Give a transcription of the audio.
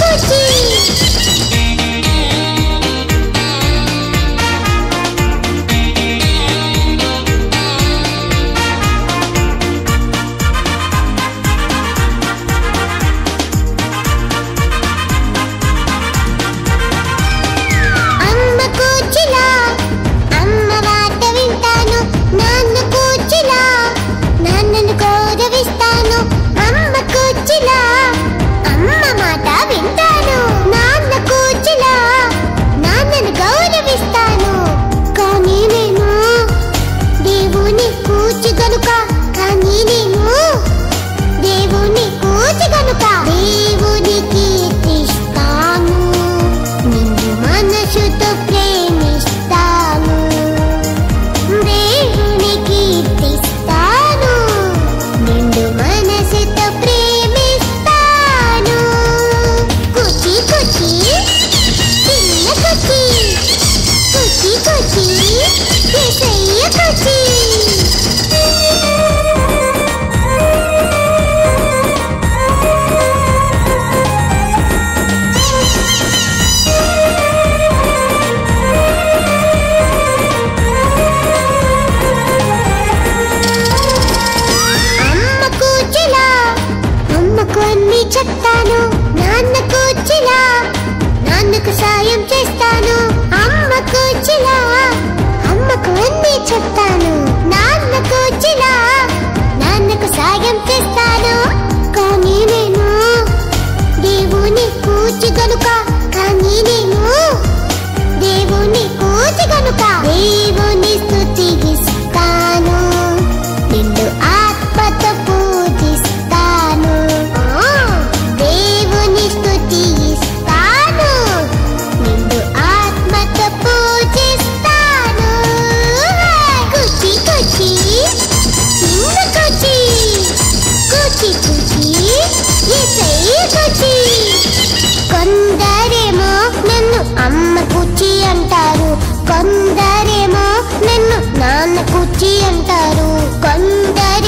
కూచి చెప్తాను నాన్న కూచిలా నాన్నకు సాయం చేస్తాను అమ్మ కూచిలా అమ్మకు అన్నీ చెప్తాను నాన్న కూచిలా నాన్నకు సాయం చేస్తాను కానీ నేను దేవుని కూచి గనుక కానీ నేను దేవుని కూచి గనుక దేవుని స్తుతిస్తాను నిన్ను ఆత్మతో పూజిస్తాను దేవుని స్తుతిస్తాను నిన్ను ఆత్మతో పూజిస్తాను కూచి కూచి చిన్న కూచి కూచి కూచి యేసయ్య కూచి కొందరేమో నన్ను అమ్మ కూచి అంటారు కొందరేమో నన్ను నాన్న కూచి అంటారు కొందరు